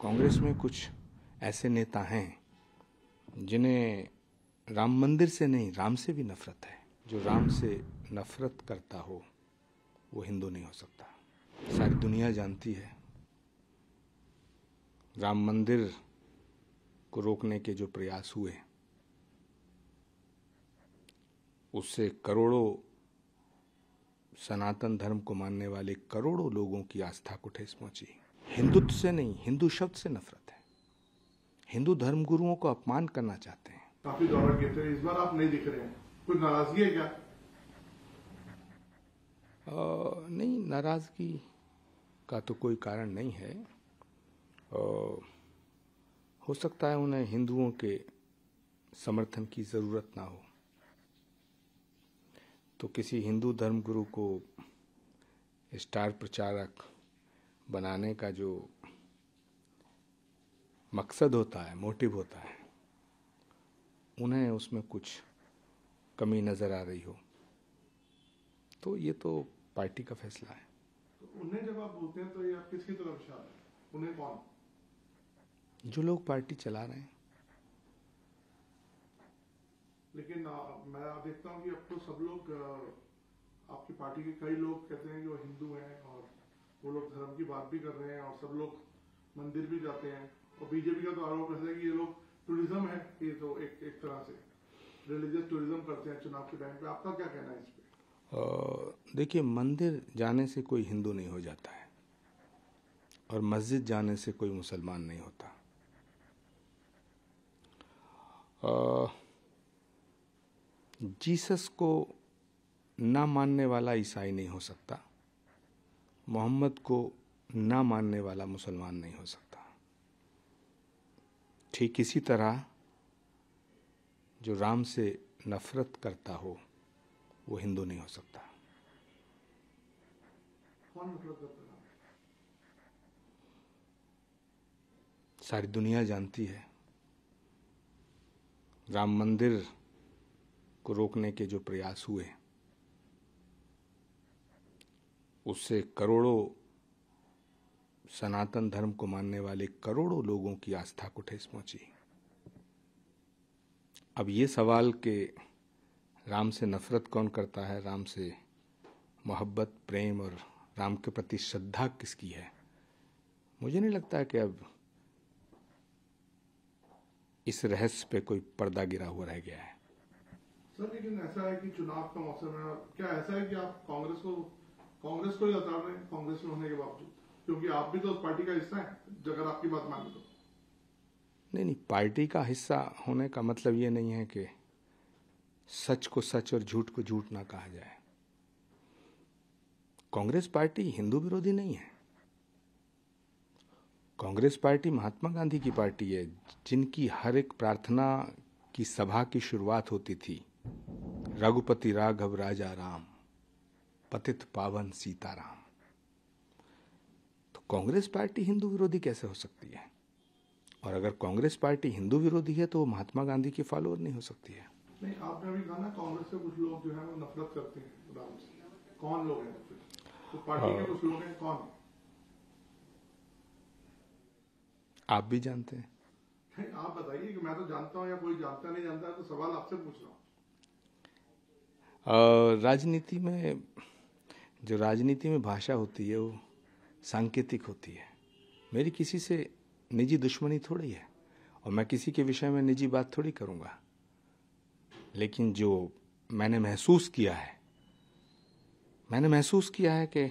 कांग्रेस में कुछ ऐसे नेता हैं जिन्हें राम मंदिर से नहीं, राम से भी नफरत है। जो राम से नफरत करता हो वो हिंदू नहीं हो सकता। सारी दुनिया जानती है राम मंदिर को रोकने के जो प्रयास हुए उससे करोड़ों सनातन धर्म को मानने वाले करोड़ों लोगों की आस्था को ठेस पहुंची। हिंदुत्व से नहीं, हिंदू शब्द से नफरत है। हिंदू धर्मगुरुओं को अपमान करना चाहते हैं। काफी दौरा किए थे, इस बार आप नहीं दिख रहे हैं, कुछ नाराजगी है क्या? नहीं, नाराजगी का तो कोई कारण नहीं है। हो सकता है उन्हें हिंदुओं के समर्थन की जरूरत ना हो, तो किसी हिंदू धर्मगुरु को स्टार प्रचारक बनाने का जो मकसद होता है, मोटिव होता है, उन्हें उसमें कुछ कमी नजर आ रही हो, तो ये तो पार्टी का फैसला है। तो उन्हें जब आप बोलते हैं तो ये आप किसकी तरफ इशारा है? उन्हें कौन? जो लोग पार्टी चला रहे हैं। लेकिन मैं देखता हूँ कि अब तो सब लोग, आपकी पार्टी के कई लोग कहते हैं कि वो हिंदू हैं और वो लोग धर्म की बात भी कर रहे हैं और सब लोग मंदिर भी जाते हैं, और बीजेपी का तो आरोप है कि ये लोग टूरिज्म है, ये तो एक तरह से रिलीजियस टूरिज्म करते हैं चुनाव के टाइम पे। आपका क्या कहना है इस पे? देखिए, मंदिर जाने से कोई हिंदू नहीं हो जाता है और मस्जिद जाने से कोई मुसलमान नहीं होता। जीसस को ना मानने वाला ईसाई नहीं हो सकता, मोहम्मद को ना मानने वाला मुसलमान नहीं हो सकता। ठीक इसी तरह जो राम से नफरत करता हो वो हिंदू नहीं हो सकता। कौन नफरत करता है? सारी दुनिया जानती है राम मंदिर को रोकने के जो प्रयास हुए उससे करोड़ों सनातन धर्म को मानने वाले करोड़ों लोगों की आस्था को ठेस पहुंची। अब ये सवाल कि राम से नफरत कौन करता है, राम से मोहब्बत, प्रेम और राम के प्रति श्रद्धा किसकी है, मुझे नहीं लगता है कि अब इस रहस्य पे कोई पर्दा गिरा हुआ रह गया है। सर, लेकिन ऐसा है कि चुनाव का मौसम है, क्या ऐसा है कि आप कांग्रेस को ही लताड़ रहे हैं कांग्रेस में होने के बावजूद? क्योंकि आप भी तो उस पार्टी का हिस्सा हैं, अगर आपकी बात माने तो। नहीं, पार्टी का हिस्सा होने का मतलब ये नहीं है कि सच को सच और झूठ को झूठ ना कहा जाए। कांग्रेस पार्टी हिंदू विरोधी नहीं है। कांग्रेस पार्टी महात्मा गांधी की पार्टी है, जिनकी हर एक प्रार्थना की सभा की शुरुआत होती थी, रघुपति राघव राजा राम, पतित पावन सीताराम। तो कांग्रेस पार्टी हिंदू विरोधी कैसे हो सकती है? और अगर कांग्रेस पार्टी हिंदू विरोधी है तो वो महात्मा गांधी की फॉलोअर नहीं हो सकती है। नहीं, आपने अभी कहा ना कांग्रेस से कुछ लोग जो है वो नफरत करते हैं राम से। कौन लोग हैं? तो पार्टी के कुछ लोग हैं, कौन? आप भी जानते हैं। नहीं, आप बताइए कि मैं तो जानता हूं या कोई जानता नहीं जानता, तो सवाल आपसे पूछ रहा हूं। राजनीति में जो राजनीति में भाषा होती है वो सांकेतिक होती है। मेरी किसी से निजी दुश्मनी थोड़ी है और मैं किसी के विषय में निजी बात थोड़ी करूंगा, लेकिन जो मैंने महसूस किया है कि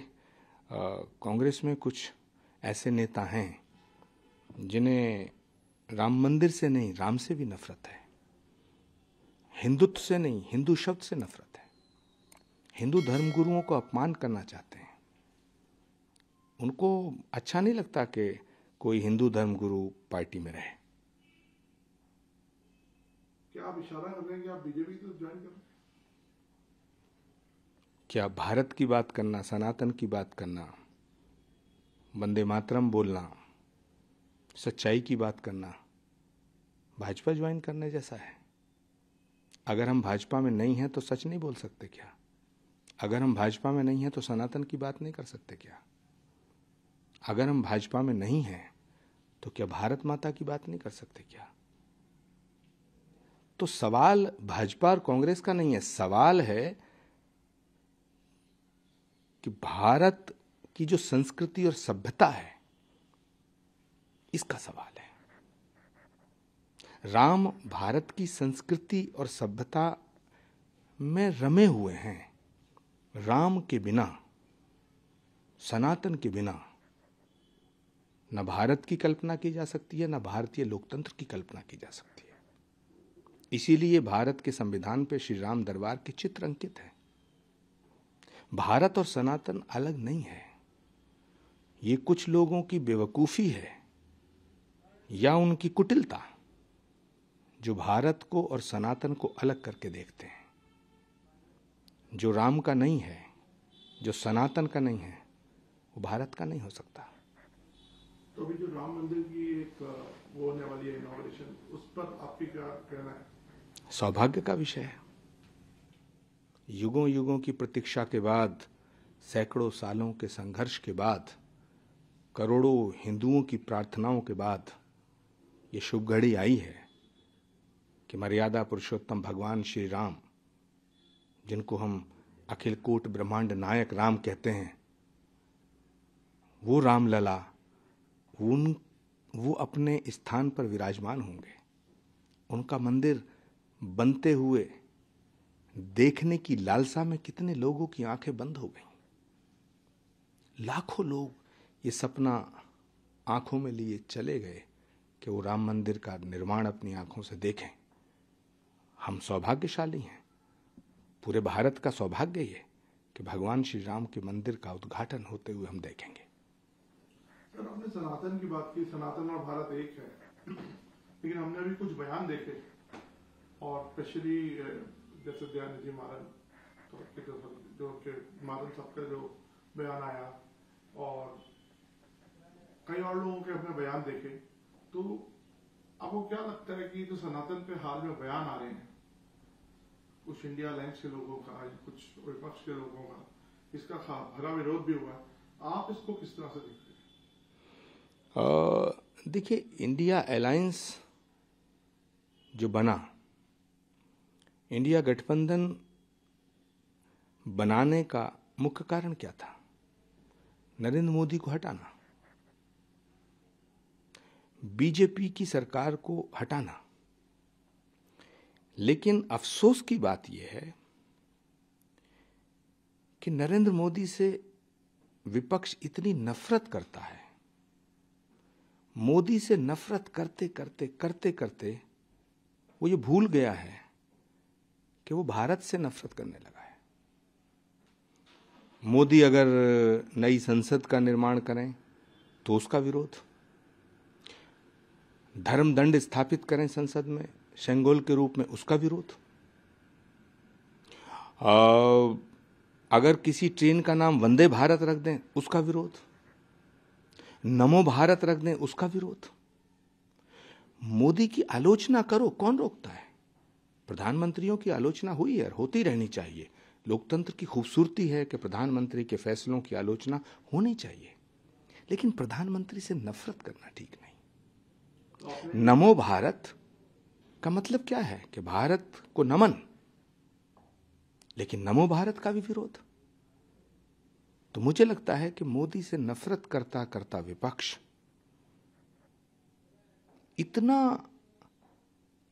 कांग्रेस में कुछ ऐसे नेता हैं जिन्हें राम मंदिर से नहीं, राम से भी नफरत है। हिंदुत्व से नहीं, हिंदू शब्द से नफरत है। हिंदू धर्मगुरुओं को अपमान करना चाहते हैं। उनको अच्छा नहीं लगता कि कोई हिंदू धर्मगुरु पार्टी में रहे। क्या आप इशारा कर रहे हैं कि आप बीजेपी तो ज्वाइन कर रहे हैं? क्या भारत की बात करना, सनातन की बात करना, वंदे मातरम बोलना, सच्चाई की बात करना भाजपा ज्वाइन करने जैसा है? अगर हम भाजपा में नहीं हैं तो सच नहीं बोल सकते क्या? अगर हम भाजपा में नहीं हैं तो सनातन की बात नहीं कर सकते क्या? अगर हम भाजपा में नहीं हैं तो क्या भारत माता की बात नहीं कर सकते क्या? तो सवाल भाजपा और कांग्रेस का नहीं है, सवाल है कि भारत की जो संस्कृति और सभ्यता है, इसका सवाल है। राम भारत की संस्कृति और सभ्यता में रमे हुए हैं। राम के बिना, सनातन के बिना न भारत की कल्पना की जा सकती है, न भारतीय लोकतंत्र की कल्पना की जा सकती है। इसीलिए भारत के संविधान पे श्री राम दरबार के चित्र अंकित है। भारत और सनातन अलग नहीं है। ये कुछ लोगों की बेवकूफी है या उनकी कुटिलता जो भारत को और सनातन को अलग करके देखते हैं। जो राम का नहीं है, जो सनातन का नहीं है, वो भारत का नहीं हो सकता। तो अभी जो राम मंदिर की एक वो होने वाली है इनॉग्रेशन, उस पर आपकी क्या कहना है? सौभाग्य का विषय है। युगों युगों की प्रतीक्षा के बाद, सैकड़ों सालों के संघर्ष के बाद, करोड़ों हिंदुओं की प्रार्थनाओं के बाद ये शुभ घड़ी आई है कि मर्यादा पुरुषोत्तम भगवान श्री राम, जिनको हम अखिल कोट ब्रह्मांड नायक राम कहते हैं, वो रामलला वो अपने स्थान पर विराजमान होंगे। उनका मंदिर बनते हुए देखने की लालसा में कितने लोगों की आंखें बंद हो गईं। लाखों लोग ये सपना आंखों में लिए चले गए कि वो राम मंदिर का निर्माण अपनी आंखों से देखें। हम सौभाग्यशाली हैं। पूरे भारत का सौभाग्य ये कि भगवान श्री राम के मंदिर का उद्घाटन होते हुए हम देखेंगे। सर, हमने सनातन की बात की, सनातन और भारत एक है, लेकिन हमने अभी कुछ बयान देखे और स्पेशली जैसे दयानिधि मारन, तो जो के मारन साहब का जो बयान आया और कई और लोगों के अपने बयान देखे, तो आपको क्या लगता है कि जो सनातन पे हाल में बयान आ रहे हैं कुछ इंडिया अलायंस के लोगों का, कुछ विपक्ष के लोगों का, इसका भरा विरोध भी हुआ, आप इसको किस तरह से देखते हैं? देखिए, इंडिया अलायंस जो बना, इंडिया गठबंधन बनाने का मुख्य कारण क्या था? नरेंद्र मोदी को हटाना, बीजेपी की सरकार को हटाना। लेकिन अफसोस की बात यह है कि नरेंद्र मोदी से विपक्ष इतनी नफरत करता है। मोदी से नफरत करते करते करते करते वो ये भूल गया है कि वो भारत से नफरत करने लगा है। मोदी अगर नई संसद का निर्माण करें तो उसका विरोध, धर्म दंड स्थापित करें संसद में शेंगोल के रूप में, उसका विरोध, अगर किसी ट्रेन का नाम वंदे भारत रख दें उसका विरोध, नमो भारत रख दें उसका विरोध। मोदी की आलोचना करो, कौन रोकता है? प्रधानमंत्रियों की आलोचना हुई है, होती रहनी चाहिए। लोकतंत्र की खूबसूरती है कि प्रधानमंत्री के फैसलों की आलोचना होनी चाहिए, लेकिन प्रधानमंत्री से नफरत करना ठीक नहीं। नमो भारत का मतलब क्या है कि भारत को नमन, लेकिन नमो भारत का भी विरोध। तो मुझे लगता है कि मोदी से नफरत करता करता विपक्ष इतना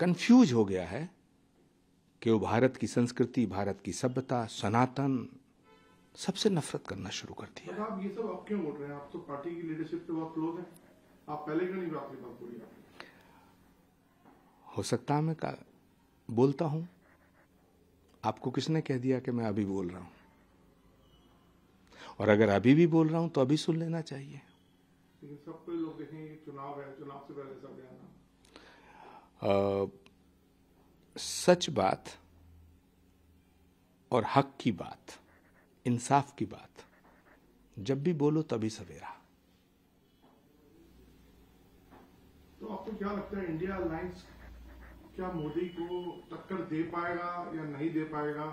कंफ्यूज हो गया है कि वो भारत की संस्कृति, भारत की सभ्यता, सनातन, सबसे नफरत करना शुरू कर दिया। आप ये सब आप क्यों बोल रहे हैं? आप तो पार्टी की लीडरशिप से बहुत क्लोज हैं, आप पहले क्यों नहीं बात बोली? हो सकता है मैं बोलता हूं, आपको किसने कह दिया कि मैं अभी बोल रहा हूं? और अगर अभी भी बोल रहा हूं तो अभी सुन लेना चाहिए। लेकिन सब कोई लोग देखेंगे चुनाव है, चुनाव से पहले सब बयान। सच बात और हक की बात, इंसाफ की बात जब भी बोलो तभी सवेरा। तो आपको क्या लगता है इंडिया अलायंस क्या मोदी को टक्कर दे पाएगा या नहीं दे पाएगा?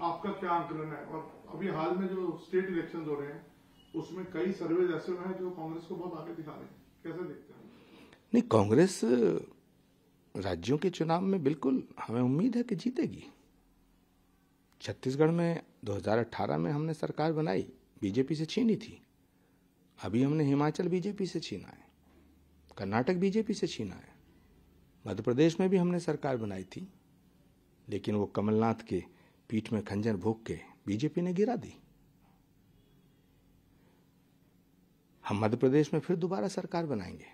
आपका क्या आंकलन है? और अभी हाल में जो स्टेट इलेक्शंस हो रहे हैं उसमें कई सर्वेज ऐसे हुए हैं जो कांग्रेस को बहुत आगे दिखा रहे हैं, कैसे देखते हैं? नहीं, कांग्रेस राज्यों के चुनाव में बिल्कुल हमें उम्मीद है कि जीतेगी। छत्तीसगढ़ में 2018 में हमने सरकार बनाई, बीजेपी से छीनी थी। अभी हमने हिमाचल बीजेपी से छीना है, कर्नाटक बीजेपी से छीना है, मध्य प्रदेश में भी हमने सरकार बनाई थी, लेकिन वो कमलनाथ के पीठ में खंजर भोंक के बीजेपी ने गिरा दी। हम मध्य प्रदेश में फिर दोबारा सरकार बनाएंगे,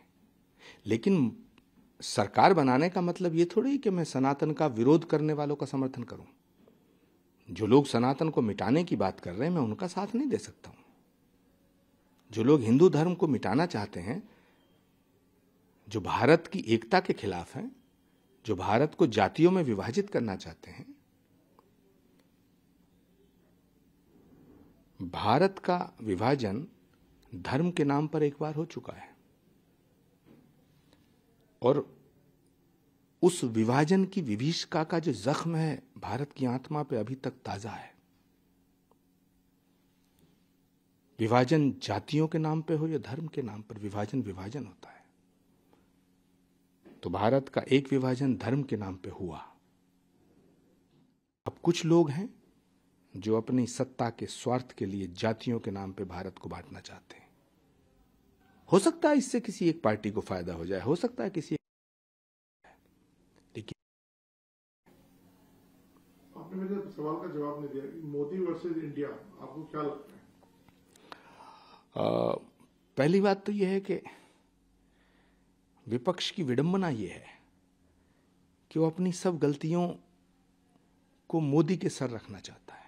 लेकिन सरकार बनाने का मतलब ये थोड़ी कि मैं सनातन का विरोध करने वालों का समर्थन करूं। जो लोग सनातन को मिटाने की बात कर रहे हैं, मैं उनका साथ नहीं दे सकता हूं। जो लोग हिंदू धर्म को मिटाना चाहते हैं, जो भारत की एकता के खिलाफ हैं, जो भारत को जातियों में विभाजित करना चाहते हैं, भारत का विभाजन धर्म के नाम पर एक बार हो चुका है और उस विभाजन की विभीषिका का जो जख्म है भारत की आत्मा पे अभी तक ताजा है। विभाजन जातियों के नाम पे हो या धर्म के नाम पर, विभाजन विभाजन होता है। तो भारत का एक विभाजन धर्म के नाम पे हुआ। अब कुछ लोग हैं जो अपनी सत्ता के स्वार्थ के लिए जातियों के नाम पे भारत को बांटना चाहते हैं। हो सकता है इससे किसी एक पार्टी को फायदा हो जाए, हो सकता है किसी, लेकिन आपने मेरे सवाल का जवाब नहीं दिया। मोदी वर्सेस इंडिया, आपको क्या लगता है? पहली बात तो यह है कि विपक्ष की विडंबना यह है कि वो अपनी सब गलतियों को मोदी के सर रखना चाहता है,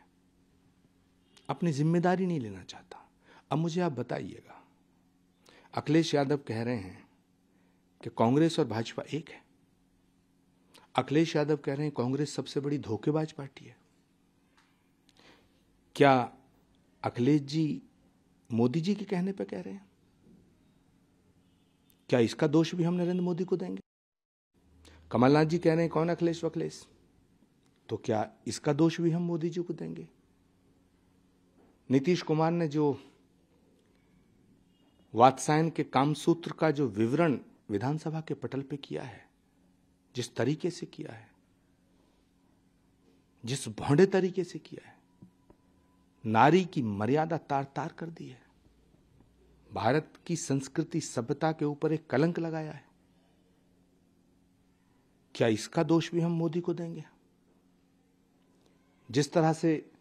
अपनी जिम्मेदारी नहीं लेना चाहता। अब मुझे आप बताइएगा, अखिलेश यादव कह रहे हैं कि कांग्रेस और भाजपा एक है। अखिलेश यादव कह रहे हैं कांग्रेस सबसे बड़ी धोखेबाज पार्टी है। क्या अखिलेश जी मोदी जी के कहने पर कह रहे हैं? क्या इसका दोष भी हम नरेंद्र मोदी को देंगे? कमलनाथ जी कह रहे हैं कौन अखिलेश वखलेश, तो क्या इसका दोष भी हम मोदी जी को देंगे? नीतीश कुमार ने जो वात्सायन के कामसूत्र का जो विवरण विधानसभा के पटल पे किया है, जिस तरीके से किया है, जिस भौंडे तरीके से किया है, नारी की मर्यादा तार तार कर दी है, भारत की संस्कृति सभ्यता के ऊपर एक कलंक लगाया है। क्या इसका दोष भी हम मोदी को देंगे? जिस तरह से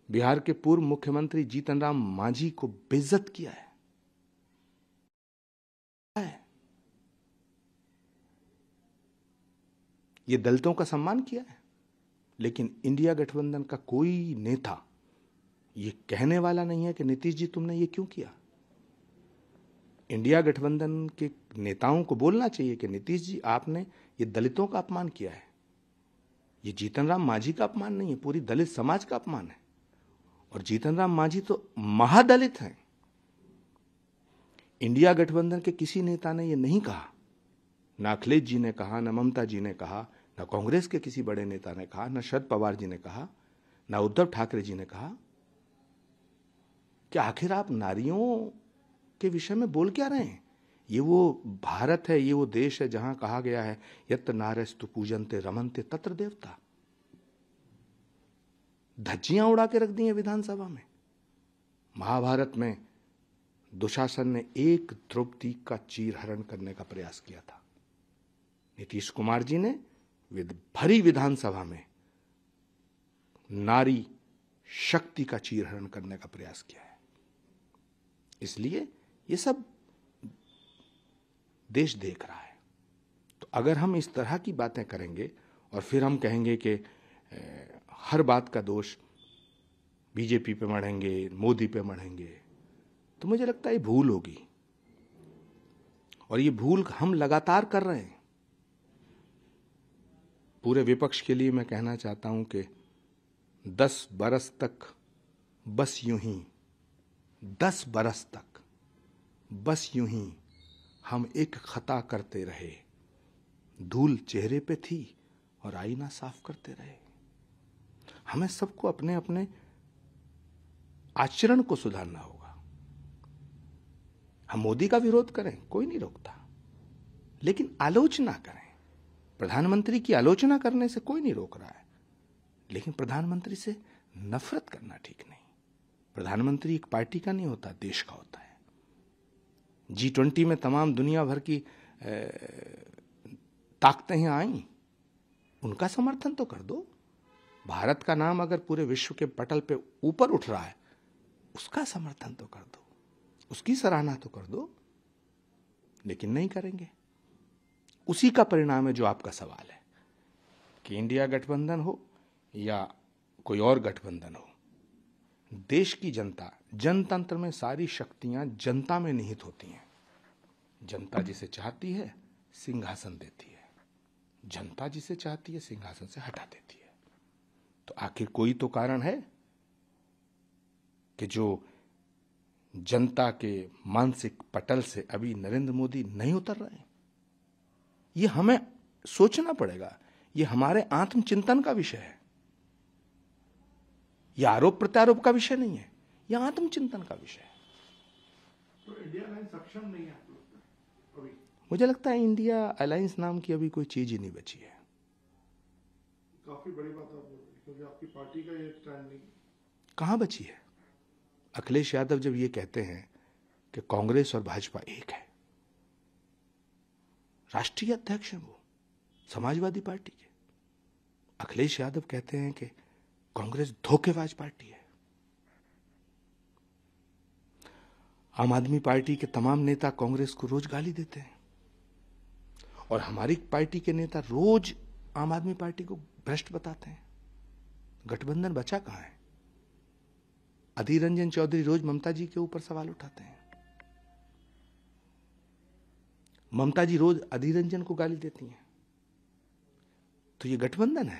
बिहार के पूर्व मुख्यमंत्री जीतन राम मांझी को बेइज्जत किया है, ये दलितों का सम्मान किया है, लेकिन इंडिया गठबंधन का कोई नेता ये कहने वाला नहीं है कि नीतीश जी तुमने ये क्यों किया। इंडिया गठबंधन के नेताओं को बोलना चाहिए कि नीतीश जी आपने ये दलितों का अपमान किया है, ये जीतन राम मांझी का अपमान नहीं है, पूरी दलित समाज का अपमान है। और जीतन राम मांझी तो महादलित हैं। इंडिया गठबंधन के किसी नेता ने ये नहीं कहा, ना अखिलेश जी ने कहा, ना ममता जी ने कहा, ना कांग्रेस के किसी बड़े नेता ने कहा, ना शरद पवार जी ने कहा, ना उद्धव ठाकरे जी ने कहा कि आखिर आप नारियों के विषय में बोल क्या रहे हैं। ये वो भारत है, ये वो देश है जहां कहा गया है यत्र नारस्तु पूजन्ते रमन्ते तत्र देवता। धज्जियां उड़ा के रख दी हैं विधानसभा में। महाभारत में दुशासन ने एक द्रौपदी का चीरहरण करने का प्रयास किया था। नीतीश कुमार जी ने भरी विधानसभा में नारी शक्ति का चीरहरण करने का प्रयास किया है। इसलिए ये सब देश देख रहा है। तो अगर हम इस तरह की बातें करेंगे और फिर हम कहेंगे कि हर बात का दोष बीजेपी पे मढ़ेंगे, मोदी पे मढ़ेंगे, तो मुझे लगता है ये भूल होगी। और ये भूल हम लगातार कर रहे हैं। पूरे विपक्ष के लिए मैं कहना चाहता हूं कि 10 बरस तक बस यूं ही, 10 बरस तक बस यूं ही हम एक खता करते रहे। धूल चेहरे पे थी और आईना साफ करते रहे। हमें सबको अपने अपने आचरण को सुधारना होगा। हम मोदी का विरोध करें, कोई नहीं रोकता। लेकिन आलोचना करें। प्रधानमंत्री की आलोचना करने से कोई नहीं रोक रहा है, लेकिन प्रधानमंत्री से नफरत करना ठीक नहीं। प्रधानमंत्री एक पार्टी का नहीं होता, देश का होता है। G20 में तमाम दुनिया भर की ताकतें आई, उनका समर्थन तो कर दो। भारत का नाम अगर पूरे विश्व के पटल पे ऊपर उठ रहा है, उसका समर्थन तो कर दो, उसकी सराहना तो कर दो। लेकिन नहीं करेंगे। उसी का परिणाम है जो आपका सवाल है कि इंडिया गठबंधन हो या कोई और गठबंधन हो, देश की जनता, जनतंत्र में सारी शक्तियां जनता में निहित होती हैं। जनता जिसे चाहती है सिंहासन देती है, जनता जिसे चाहती है सिंहासन से हटा देती है। तो आखिर कोई तो कारण है कि जो जनता के मानसिक पटल से अभी नरेंद्र मोदी नहीं उतर रहे हैं। ये हमें सोचना पड़ेगा, ये हमारे आत्मचिंतन का विषय है। यह आरोप प्रत्यारोप का विषय नहीं है, यह आत्मचिंतन का विषय है। तो इंडिया अलायंस सक्षम नहीं है अभी? मुझे लगता है इंडिया अलायंस नाम की अभी कोई चीज ही नहीं बची है। काफी बड़ी बात आप बोल रहे हैं, क्योंकि आपकी पार्टी का ये स्टैंड नहीं। कहां बची है? अखिलेश यादव जब ये कहते हैं कि कांग्रेस और भाजपा एक है, राष्ट्रीय अध्यक्ष हैं वो समाजवादी पार्टी के, अखिलेश यादव कहते हैं कि कांग्रेस धोखेबाज पार्टी है। आम आदमी पार्टी के तमाम नेता कांग्रेस को रोज गाली देते हैं और हमारी पार्टी के नेता रोज आम आदमी पार्टी को भ्रष्ट बताते हैं। गठबंधन बचा कहां है? अधीर रंजन चौधरी रोज ममता जी के ऊपर सवाल उठाते हैं, ममता जी रोज अधीर रंजन को गाली देती हैं। तो ये गठबंधन है।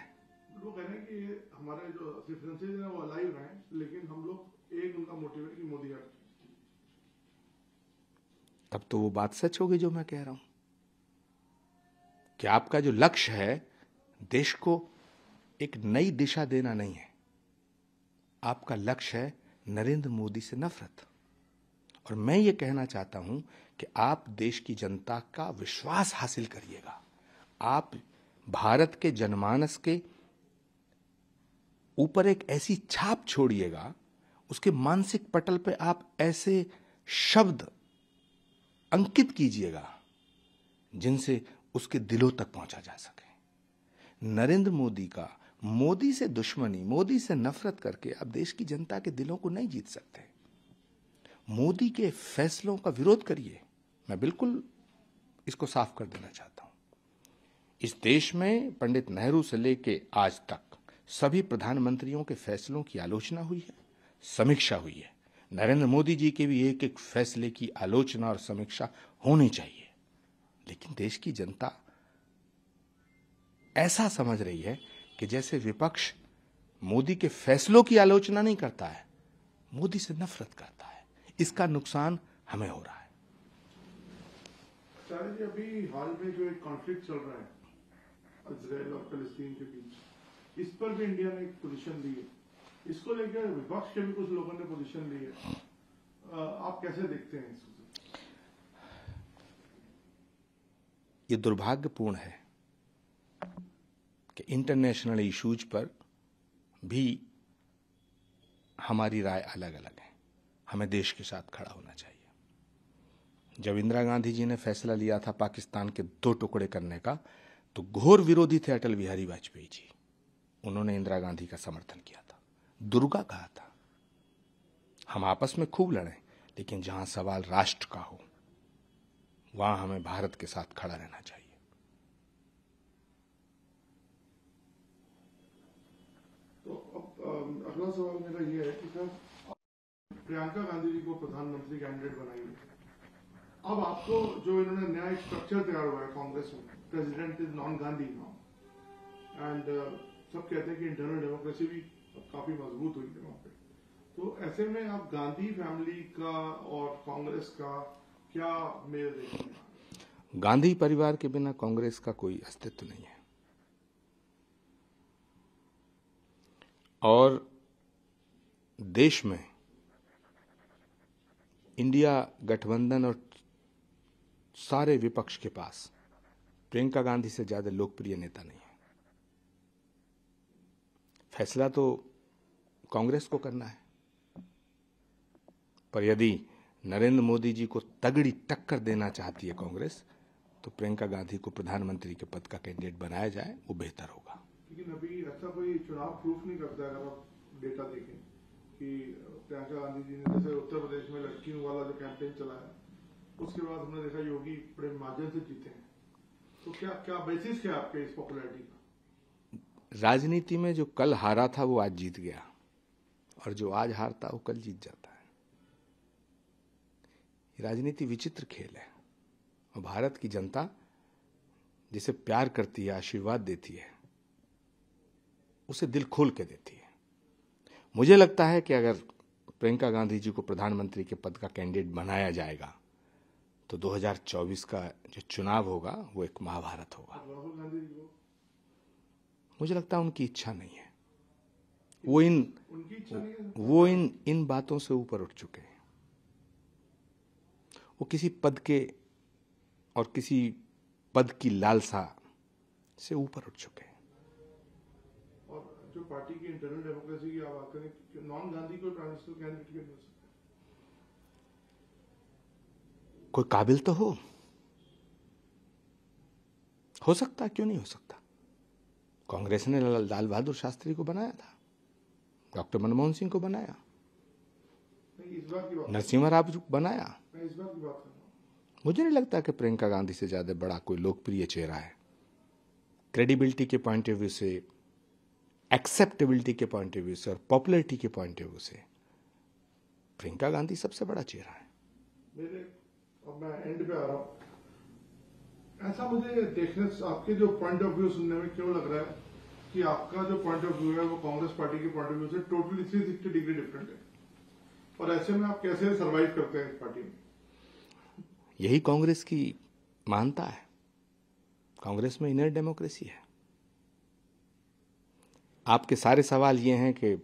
वो कह रहे हैं कि हमारे जो डिफरेंसेस हैं वो अलाइव हैं, लेकिन हम लोग एक उनका मोटिव है कि मोदी हट। तब तो वो बात सच होगी जो मैं कह रहा हूं कि आपका जो लक्ष्य है देश को एक नई दिशा देना नहीं है, आपका लक्ष्य है नरेंद्र मोदी से नफरत। और मैं ये कहना चाहता हूं कि आप देश की जनता का विश्वास हासिल करिएगा। आप भारत के जनमानस के ऊपर एक ऐसी छाप छोड़िएगा, उसके मानसिक पटल पे आप ऐसे शब्द अंकित कीजिएगा जिनसे उसके दिलों तक पहुंचा जा सके। नरेंद्र मोदी का मोदी से दुश्मनी, मोदी से नफरत करके आप देश की जनता के दिलों को नहीं जीत सकते। मोदी के फैसलों का विरोध करिए। मैं बिल्कुल इसको साफ कर देना चाहता हूं। इस देश में पंडित नेहरू से लेके आज तक सभी प्रधानमंत्रियों के फैसलों की आलोचना हुई है, समीक्षा हुई है। नरेंद्र मोदी जी के भी एक एक फैसले की आलोचना और समीक्षा होनी चाहिए। लेकिन देश की जनता ऐसा समझ रही है कि जैसे विपक्ष मोदी के फैसलों की आलोचना नहीं करता है, मोदी से नफरत करता है। इसका नुकसान हमें हो रहा है। आचार्य जी, अभी हाल में जो एक कॉन्फ्लिक्ट चल रहा है इजराइल और फिलिस्तीन के बीच, इस पर भी इंडिया ने एक पोजीशन ली है। इसको लेकर विपक्ष के भी कुछ लोगों ने पोजीशन ली है। आप कैसे देखते हैं इसको? ये दुर्भाग्यपूर्ण है कि इंटरनेशनल इश्यूज पर भी हमारी राय अलग अलग है। हमें देश के साथ खड़ा होना चाहिए। जब इंदिरा गांधी जी ने फैसला लिया था पाकिस्तान के 2 टुकड़े करने का, तो घोर विरोधी थे अटल बिहारी वाजपेयी जी। उन्होंने इंदिरा गांधी का समर्थन किया था, दुर्गा कहा था। हम आपस में खूब लड़े, लेकिन जहां सवाल राष्ट्र का हो वहां हमें भारत के साथ खड़ा रहना चाहिए। तो अब अगला सवाल मेरा ये है कि सर, प्रियंका गांधी जी को प्रधानमंत्री कैंडिडेट बनाइए। अब आपको जो इन्होंने नया स्ट्रक्चर तैयार हुआ है कांग्रेस में, president is non Gandhi now, and सब कहते हैं कि इंटरनल डेमोक्रेसी भी काफी मजबूत हुई है वहां पे। तो ऐसे में आप गांधी फैमिली का और कांग्रेस का क्या मेल देखते हैं? गांधी परिवार के बिना कांग्रेस का कोई अस्तित्व नहीं है। और देश में इंडिया गठबंधन और सारे विपक्ष के पास प्रियंका गांधी से ज्यादा लोकप्रिय नेता नहीं है। फैसला तो कांग्रेस को करना है, पर यदि नरेंद्र मोदी जी को तगड़ी टक्कर देना चाहती है कांग्रेस, तो प्रियंका गांधी को प्रधानमंत्री के पद का कैंडिडेट बनाया जाए, वो बेहतर होगा। लेकिन अभी ऐसा कोई चुनाव प्रूफ नहीं करता है। अगर आप डेटा देखें कि प्रियंका गांधी जी ने जैसे उत्तर प्रदेश में लड़कियों वाला जो कैंपेन चलाया, उसके बाद हमने देखा योगी बड़े मार्जिन से जीते हैं। तो क्या क्या बेसिस क्या आपके इस पॉपुलैरिटी का? राजनीति में जो कल हारा था वो आज जीत गया, और जो आज हारता वो कल जीत जाता है। राजनीति विचित्र खेल है, और भारत की जनता जिसे प्यार करती है, आशीर्वाद देती है, उसे दिल खोल के देती है। मुझे लगता है कि अगर प्रियंका गांधी जी को प्रधानमंत्री के पद का कैंडिडेट बनाया जाएगा तो 2024 का जो चुनाव होगा वो एक महाभारत होगा। राहुल गांधी जी को मुझे लगता है उनकी इच्छा नहीं है। उनकी इच्छा नहीं है। वो इन बातों से ऊपर उठ चुके हैं। वो किसी पद के और किसी पद की लालसा से ऊपर उठ चुके हैं। और जो पार्टी की इंटरनल डेमोक्रेसी की आप बात करें, नॉन गांधी को प्राइम मिनिस्टर कैंडिडेट भी मिल सकता है। कोई काबिल तो हो सकता है, क्यों नहीं हो सकता। कांग्रेस ने लाल बहादुर शास्त्री को बनाया था, डॉक्टर मनमोहन सिंह को बनाया, नरसिम्हा राव को बनाया। मैं इस बात की बात कर रहा हूं। मुझे नहीं लगता कि प्रियंका गांधी से ज्यादा बड़ा कोई लोकप्रिय चेहरा है। क्रेडिबिलिटी के पॉइंट ऑफ व्यू से, एक्सेप्टेबिलिटी के पॉइंट ऑफ व्यू से और पॉपुलैरिटी के पॉइंट ऑफ व्यू से प्रियंका गांधी सबसे बड़ा चेहरा है। अब मैं एंड पे आ रहा हूं। ऐसा मुझे देखने आपके जो पॉइंट ऑफ व्यू सुनने में क्यों लग रहा है कि आपका जो पॉइंट ऑफ व्यू है वो कांग्रेस पार्टी के पॉइंट ऑफ व्यू से टोटली 360 डिग्री डिफरेंट है, और ऐसे में आप कैसे सरवाइव करते हैं इस पार्टी में? यही कांग्रेस की मानता है। कांग्रेस में इनर डेमोक्रेसी है। आपके सारे सवाल ये हैं कि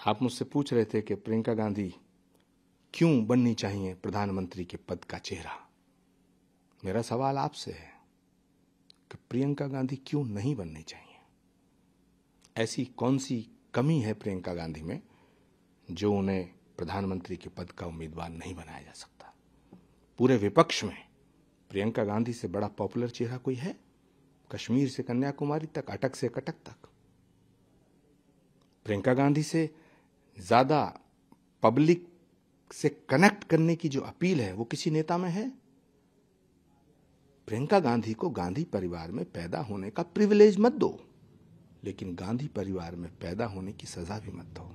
आप मुझसे पूछ रहे थे कि प्रियंका गांधी क्यों बननी चाहिए प्रधानमंत्री के पद का चेहरा। मेरा सवाल आपसे है कि प्रियंका गांधी क्यों नहीं बननी चाहिए। ऐसी कौन सी कमी है प्रियंका गांधी में जो उन्हें प्रधानमंत्री के पद का उम्मीदवार नहीं बनाया जा सकता। पूरे विपक्ष में प्रियंका गांधी से बड़ा पॉपुलर चेहरा कोई है? कश्मीर से कन्याकुमारी तक, अटक से कटक तक। प्रियंका गांधी से ज्यादा पब्लिक से कनेक्ट करने की जो अपील है वो किसी नेता में है? प्रियंका गांधी को गांधी परिवार में पैदा होने का प्रिविलेज मत दो, लेकिन गांधी परिवार में पैदा होने की सजा भी मत दो।